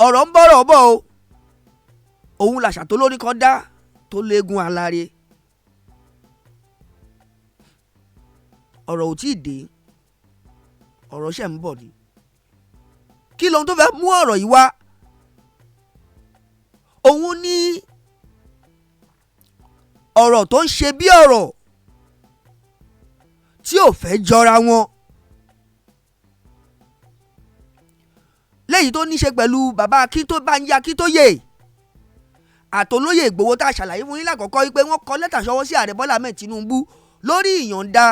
ọ̀rọ̀ ń bọ̀rọ̀ bọ̀ o òun làṣà tó lórí kan dá tó léegun aláre. ọ̀rọ̀ ò tí ì dé ọ̀rọ̀ ṣẹ̀ ń bọ̀ ni. kí lóhun tó fẹ́ mú ọ̀rọ̀ yìí wá? òun ní ọ̀rọ̀ tó ń ṣe bí ọ̀rọ̀ tí ò fẹ́ jọra wọn. léyìí tó ní ṣe pẹ̀lú bàbá Akíntóyè àtolóyè Ìgbòho tá a ṣàlàyé fún yín lákọ̀ọ́kọ́ wípé wọ́n kọ lẹ́tà ṣọwọ́ sí ààrẹ Bọ́lá Ahmed Tinubu lórí ìyọ̀ǹda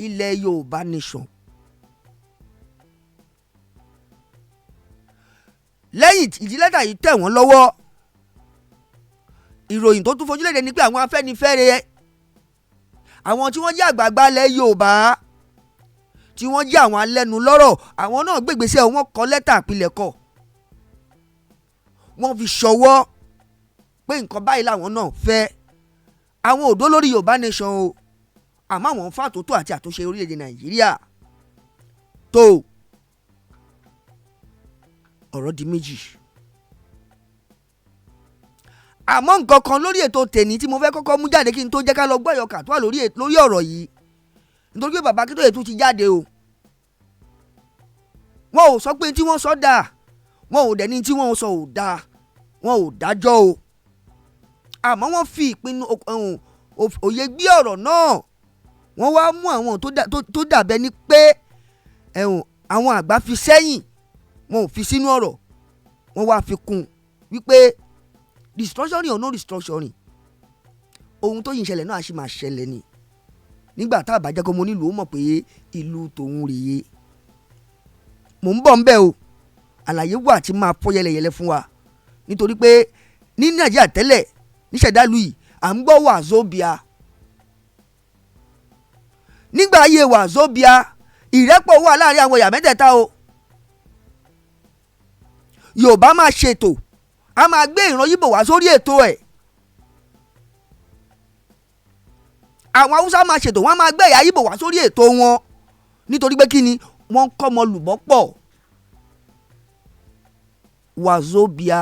ilẹ̀ Yorùbá nation. lẹ́yìn ìdí lẹ́tà yìí tẹ̀ wọ́n lọ́wọ́, ìròyìn tó tún fojúlédè ni pé àwọn Afẹ́nifẹ́re, àwọn tí wọ́n jẹ́ àgbààgbà ilẹ̀ Yorùbá, tí wọ́n jẹ́ àwọn alẹ́nu lọ́rọ̀, àwọn náà gbègbèsè wọn kọ lẹ́tà àpilẹ̀kọ. wọ́n fi ṣọwọ́ pé nǹkan báyìí làwọn náà fẹ́. àwọn òdó lórí Yorùbá nation o, àmọ́ àwọn ń fàtótó àti àtúnṣe orílẹ̀-èdè Nàìjíríà. tó ọ̀rọ̀ di méjì. àmọ́ nǹkan kan lórí ètò tèmi tí mo fẹ́ kọ́kọ́ mú jáde kí n tó jẹ́ ká lọ gbọ́ ìyọkà tó wà lórí ọ̀rọ̀ yìí, nítorí pé bàbá Akíntóyè tún ti jáde o. wọn ò sọ pé tí wọ́n sọ dáa, wọn ò dẹ̀ ní tí wọ́n sọ ò dáa, wọn ò dájọ́ o. àmọ́ wọ́n fi ìpinnu òye gbé ọ̀rọ̀ náà. wọ́n wá mú àwọn tó dàbẹ́ ni pé àwọn àgbà fi sẹ́yìn, wọn ò fi sínú ọ̀rọ̀, wọ́n wá fi kún wípé restructuring or no restructuring, ohun tó yìí ṣẹlẹ̀ náà ṣì máa ṣẹlẹ̀ ni. nígbà tá a bá jẹ́ kó mo nílùú mọ̀ pé ìlú tòun rèé. mò ń bọ̀ ń bẹ̀ o, àlàyé wà tí máa fọ́ yẹlẹyẹlẹ fún wa, nítorí pé ní Nàìjíríà tẹ́lẹ̀ níṣẹ̀dálù yìí à ń gbọ́ wàzóbíà. nígbà ayé wàzóbíà ìrẹ́pọ̀ wà láàrin àwọn ẹ̀yà mẹ́tẹ̀ẹ̀ta o. Yorùbá máa ṣètò, a máa gbé ìran Yíbò wá sórí ètò ẹ̀. àwọn Haúsá máa ṣètò, wọ́n máa gbé ẹ̀yà Yíbò wá sórí ètò wọn, nítorí pé kí ni wọ́n ń kọ́ ọmọ lùbọ́ pọ̀. wàzóbíà.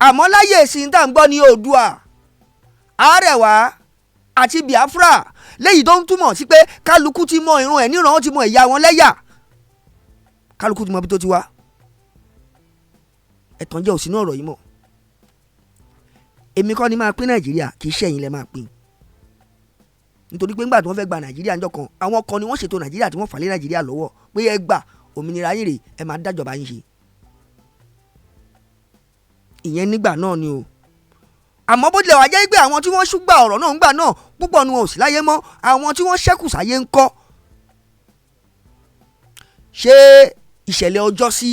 àmọ́ láyé ìsìn tá à ń gbọ́ ní Oòduà, Àrẹwà àti Biafra, léyìí tó ń túmọ̀ sí pé kálukú ti mọ ìran ẹ̀ níran, ti mọ ẹ̀yà wọn lẹ́yà, kálukú ti mọ ibi tó ti wá. ẹ̀tàn jẹ́ òsínú ọ̀rọ̀ yìí mọ̀. èmi kọ́ ni máa pín Nàìjíríà, kì í ṣẹ̀yin lẹ máa pín. nítorí pé ńgbà tí wọ́n fẹ́ gba Nàìjíríà ńjọ́ kan, àwọn kan ni wọ́n ṣètò Nàìjíríà tí wọ́n fà lé Nàìjíríà lọ́wọ́ pé ẹ gbà òmìnira yín rèé, ẹ máa dájọba yín ṣe. ìyẹn nígbà náà ni o. àmọ́ bó tilẹ̀ wá jẹ́ pé àwọn tí wọ́n ṣùgbà ọ̀rọ̀ náà ńgbà náà púpọ̀ nu wọn ò sí láyé mọ́, àwọn tí wọ́n ṣẹ́kù sáyé ńkọ́. ṣé ìṣẹ̀lẹ̀ ọjọ́ sí,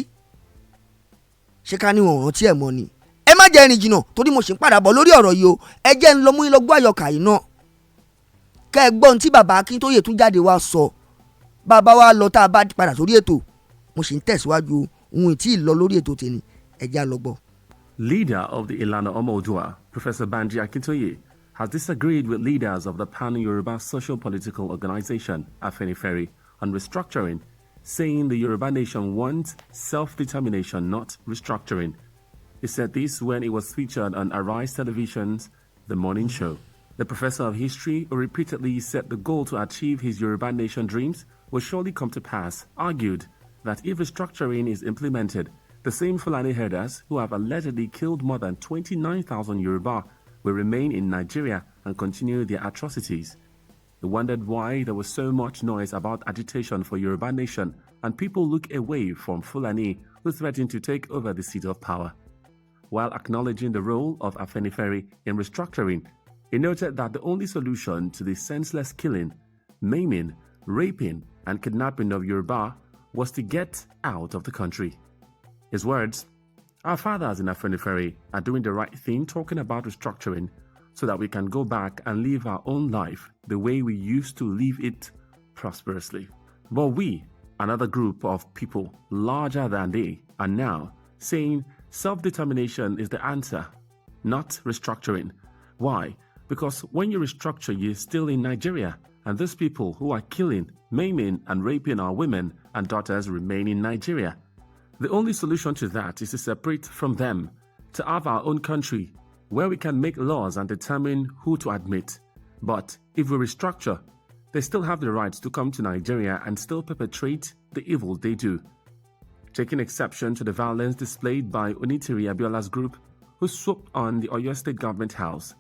ṣé ká ní wọn rántí ẹ̀ mọ́ ni? ẹ má jẹ́ rìn jìnnà torí mo ṣì ń padà bọ̀ lórí ọ̀rọ̀ yìí o. ẹ jẹ́ ń lọ mú yín lọ gbọ́ àyọkà yìí náà, kẹ́ ẹ gbọ́ ohun tí bàbá Akíntóyè tún jáde wá sọ. bàbá wa lọ tá a bá padà sórí ètò, mo ṣì ń tẹ̀síwájú ohun tí ì lọ lórí ètò tèmi, ẹ já lọ gbọ́. Leader of the Ìlànà Ọmọ Oòduà, Professor Banji Akintoye, has disagreed with leaders of the Pan-Yoruba Social-Political Organization, Afenifere, on restructuring, saying the Yoruba nation wants self-determination, not restructuring. He said this when it was featured on Arise Television's The Morning Show. The professor of history, who repeatedly said the goal to achieve his Yoruba nation dreams will surely come to pass, argued that if restructuring is implemented, the same Fulani herders who have allegedly killed more than 29,000 Yoruba will remain in Nigeria and continue their atrocities. He wondered why there was so much noise about agitation for Yoruba nation and people look away from Fulani who threatened to take over the seat of power. While acknowledging the role of Afenifere in restructuring, he noted that the only solution to the senseless killing, maiming, raping, and kidnapping of Yoruba was to get out of the country. His words, "Our fathers in Afenifere are doing the right thing talking about restructuring so that we can go back and live our own life the way we used to live it prosperously. But we, another group of people larger than they, are now saying self-determination is the answer, not restructuring. Why? Because when you restructure, you're still in Nigeria, and those people who are killing, maiming, and raping our women and daughters remain in Nigeria. The only solution to that is to separate from them, to have our own country, where we can make laws and determine who to admit. But if we restructure, they still have the right to come to Nigeria and still perpetrate the evil they do. Taking exception to the violence displayed by Onitiri Abiola's group, who swooped on the Oyo State Government House,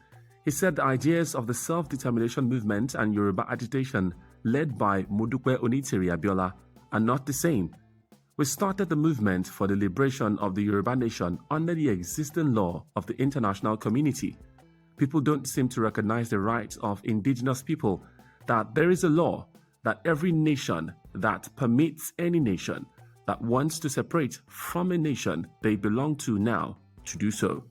he said the ideas of the self-determination movement and Yoruba agitation led by Modupe Onitiri Abiola are not the same. We started the movement for the liberation of the Yoruba nation under the existing law of the international community. People don't seem to recognize the rights of indigenous people, that there is a law that every nation that permits any nation that wants to separate from a nation they belong to now to do so.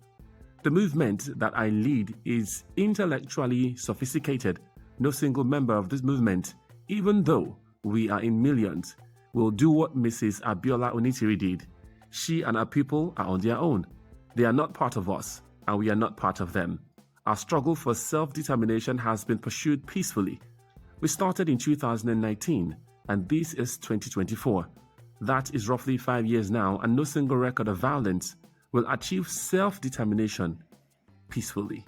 The movement that I lead is intellectually sophisticated. No single member of this movement, even though we are in millions, will do what Mrs. Abiola Onitiri did. She and her people are on their own. They are not part of us, and we are not part of them. Our struggle for self-determination has been pursued peacefully. We started in 2019, and this is 2024. That is roughly 5 years now, and no single record of violence will achieve self-determination peacefully.